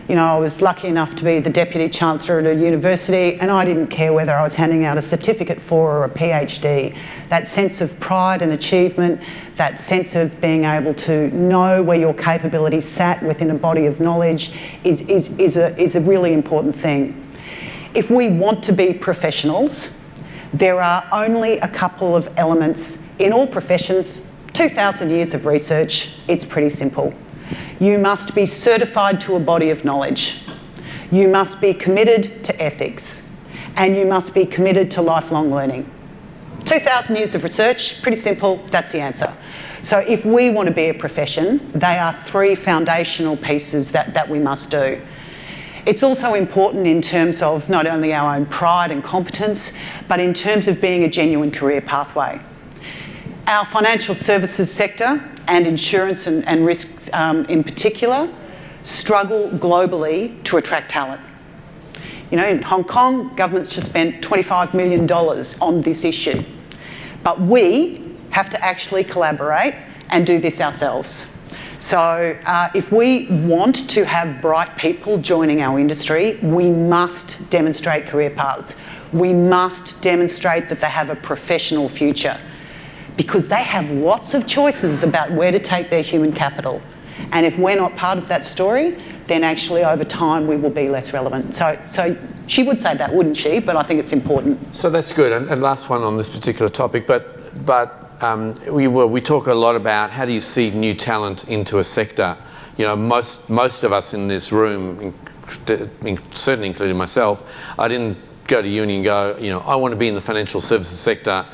I was lucky enough to be the Deputy Chancellor at a university, and I didn't care whether I was handing out a certificate for or a PhD. That sense of pride and achievement, that sense of being able to know where your capability sat within a body of knowledge is a really important thing. If we want to be professionals, there are only a couple of elements in all professions. 2,000 years of research, it's pretty simple. You must be certified to a body of knowledge. You must be committed to ethics. And you must be committed to lifelong learning. 2,000 years of research, pretty simple, that's the answer. So if we want to be a profession, they are 3 foundational pieces that we must do. It's also important in terms of not only our own pride and competence, but in terms of being a genuine career pathway. Our financial services sector and insurance and risks in particular struggle globally to attract talent. In Hong Kong, government's just spent $25 million on this issue. But we have to actually collaborate and do this ourselves. So if we want to have bright people joining our industry, we must demonstrate career paths. We must demonstrate that they have a professional future, because they have lots of choices about where to take their human capital. And if we're not part of that story, then actually over time we will be less relevant. So she would say that, wouldn't she? But I think it's important. So that's good. And last one on this particular topic, but we talk a lot about how do you seed new talent into a sector. Most of us in this room, certainly including myself, I didn't go to uni and go, I want to be in the financial services sector.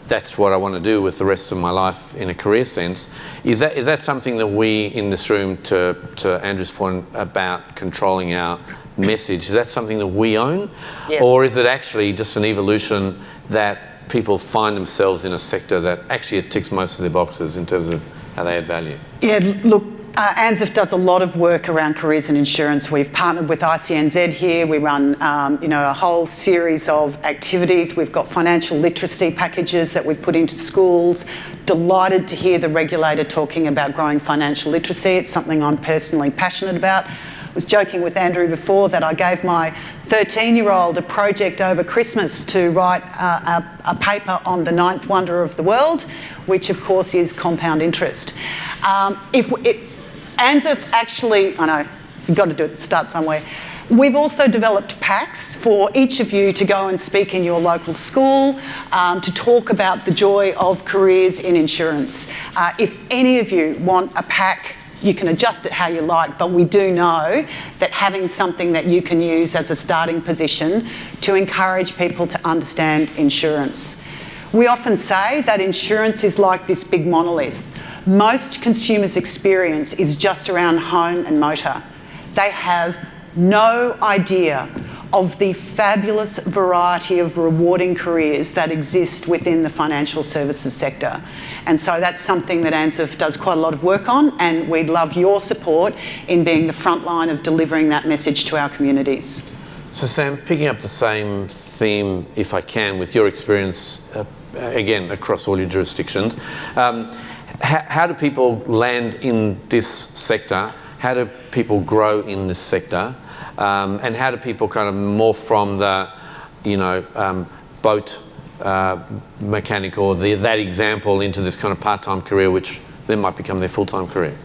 That's what I want to do with the rest of my life in a career sense. Is that something that we in this room, to Andrew's point about controlling our message, is that something that we own? Yeah. Or is it actually just an evolution that people find themselves in a sector that actually it ticks most of their boxes in terms of how they add value? Yeah, look, ANZIIF does a lot of work around careers and insurance. We've partnered with ICNZ here. We run, a whole series of activities. We've got financial literacy packages that we've put into schools. Delighted to hear the regulator talking about growing financial literacy. It's something I'm personally passionate about. I was joking with Andrew before that I gave my 13-year-old a project over Christmas to write a paper on the 9th wonder of the world, which of course is compound interest. ANZIIF actually, I know, you've got to start somewhere. We've also developed packs for each of you to go and speak in your local school to talk about the joy of careers in insurance. If any of you want a pack, you can adjust it how you like, but we do know that having something that you can use as a starting position to encourage people to understand insurance. We often say that insurance is like this big monolith. Most consumers' experience is just around home and motor. They have no idea of the fabulous variety of rewarding careers that exist within the financial services sector. And so that's something that ANZIIF does quite a lot of work on, and we'd love your support in being the front line of delivering that message to our communities. So Sam, picking up the same theme, if I can, with your experience, again, across all your jurisdictions, how do people land in this sector? How do people grow in this sector? and how do people kind of morph from the, boat mechanic or that example into this kind of part-time career, which then might become their full-time career?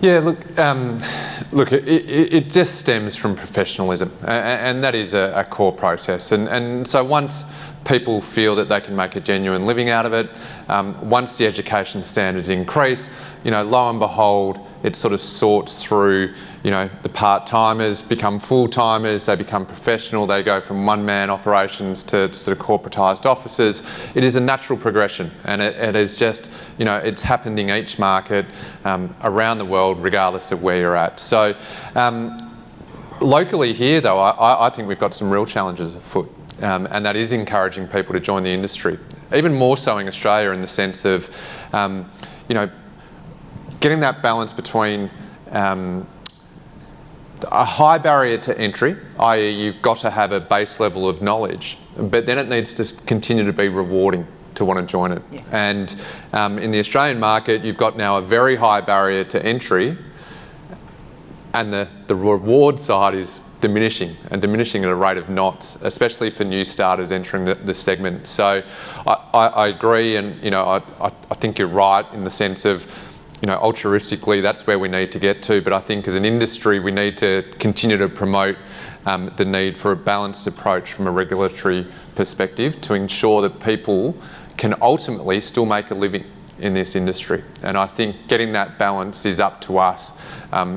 Yeah, look, it just stems from professionalism, and that is a core process. And so once people feel that they can make a genuine living out of it, once the education standards increase, lo and behold, it sort of sorts through, the part-timers become full-timers, they become professional, they go from one-man operations to sort of corporatised offices. It is a natural progression, and it is just, it's happened in each market around the world, regardless of where you're at. So locally here, though, I think we've got some real challenges afoot, and that is encouraging people to join the industry. Even more so in Australia, in the sense of, getting that balance between a high barrier to entry, i.e. you've got to have a base level of knowledge, but then it needs to continue to be rewarding to want to join it. Yeah. And in the Australian market, you've got now a very high barrier to entry, and the reward side is diminishing at a rate of knots, especially for new starters entering the segment. So I agree, and I think you're right in the sense of, altruistically, that's where we need to get to. But I think as an industry, we need to continue to promote the need for a balanced approach from a regulatory perspective to ensure that people can ultimately still make a living in this industry. And I think getting that balance is up to us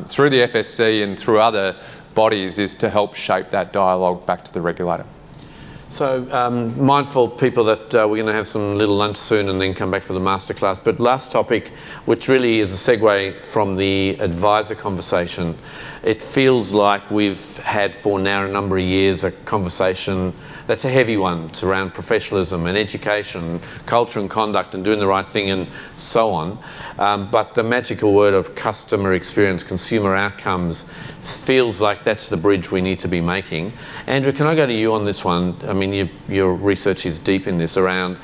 through the FSC and through other bodies, is to help shape that dialogue back to the regulator. So mindful people that we're going to have some little lunch soon and then come back for the masterclass. But last topic, which really is a segue from the advisor conversation. It feels like we've had for now a number of years a conversation that's a heavy one. It's around professionalism and education, culture and conduct, and doing the right thing and so on. But the magical word of customer experience, consumer outcomes, feels like that's the bridge we need to be making. Andrew, can I go to you on this one? I mean, your research is deep in this, around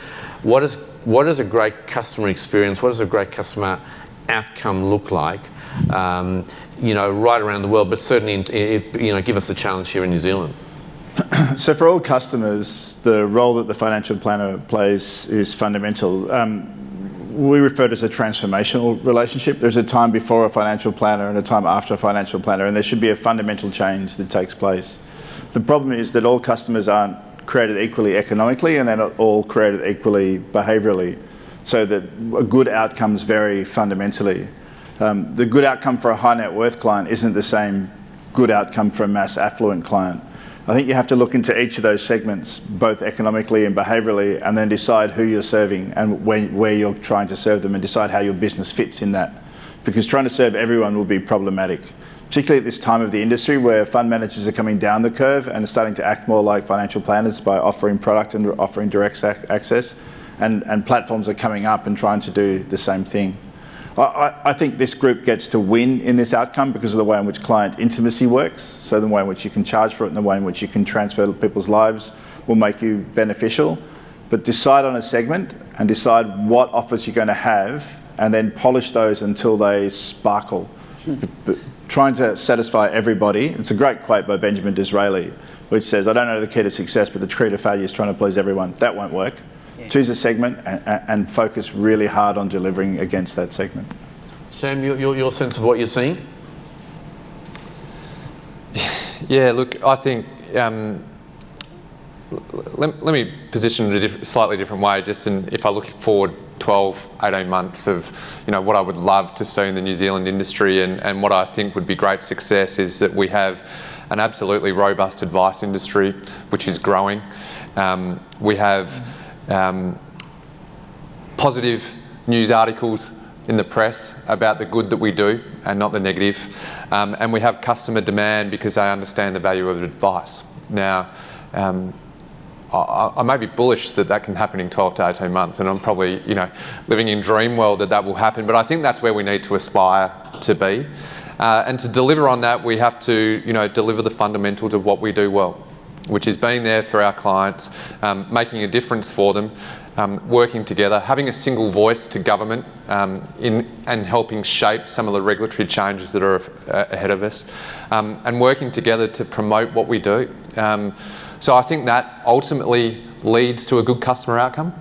what is a great customer experience, what does a great customer outcome look like, right around the world, but certainly, give us the challenge here in New Zealand. So for all customers, the role that the financial planner plays is fundamental. We refer to it as a transformational relationship. There's a time before a financial planner and a time after a financial planner, and there should be a fundamental change that takes place. The problem is that all customers aren't created equally economically, and they're not all created equally behaviourally, so that good outcomes vary fundamentally. The good outcome for a high net worth client isn't the same good outcome for a mass affluent client. I think you have to look into each of those segments, both economically and behaviourally, and then decide who you're serving and where you're trying to serve them, and decide how your business fits in that. Because trying to serve everyone will be problematic, particularly at this time of the industry where fund managers are coming down the curve and are starting to act more like financial planners by offering product and offering direct access, and platforms are coming up and trying to do the same thing. I think this group gets to win in this outcome because of the way in which client intimacy works. So the way in which you can charge for it and the way in which you can transfer people's lives will make you beneficial. But decide on a segment and decide what offers you're going to have, and then polish those until they sparkle. But trying to satisfy everybody, it's a great quote by Benjamin Disraeli, which says, "I don't know the key to success, but the tree to failure is trying to please everyone." That won't work. Yeah. Choose a segment and focus really hard on delivering against that segment. Sam, your sense of what you're seeing? Yeah, look, I think, let me position it a slightly different way, just if I look forward 12, 18 months of what I would love to see in the New Zealand industry, and what I think would be great success is that we have an absolutely robust advice industry which is growing. We have positive news articles in the press about the good that we do and not the negative, and we have customer demand because they understand the value of advice. Now, I may be bullish that can happen in 12 to 18 months, and I'm probably living in dream world that will happen, but I think that's where we need to aspire to be, and to deliver on that we have to deliver the fundamentals of what we do well. which is being there for our clients, making a difference for them, working together, having a single voice to government and helping shape some of the regulatory changes that are ahead of us, and working together to promote what we do. So I think that ultimately leads to a good customer outcome.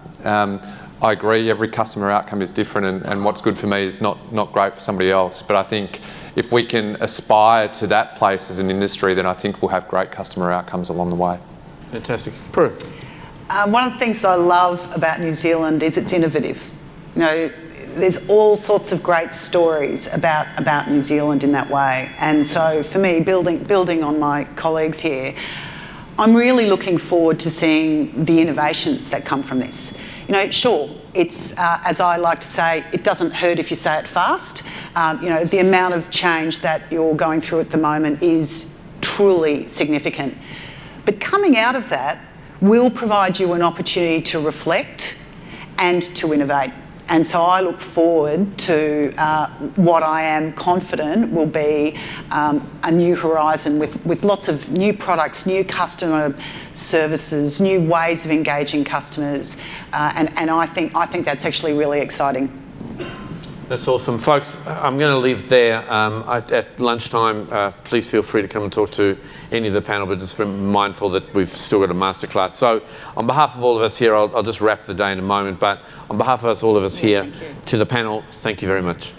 I agree, every customer outcome is different, and what's good for me is not great for somebody else. But I think if we can aspire to that place as an industry, then I think we'll have great customer outcomes along the way. Fantastic. Prue? One of the things I love about New Zealand is it's innovative. You know, there's all sorts of great stories about New Zealand in that way. And so for me, building on my colleagues here, I'm really looking forward to seeing the innovations that come from this. You know, sure, it's, as I like to say, it doesn't hurt if you say it fast. You know, the amount of change that you're going through at the moment is truly significant. But coming out of that will provide you an opportunity to reflect and to innovate. And so I look forward to what I am confident will be a new horizon with lots of new products, new customer services, new ways of engaging customers, and I think that's actually really exciting. That's awesome. Folks, I'm going to leave there. At lunchtime, please feel free to come and talk to any of the panel, but just be mindful that we've still got a masterclass. So on behalf of all of us here, I'll just wrap the day in a moment, but on behalf of us, all of us here, to the panel, thank you very much.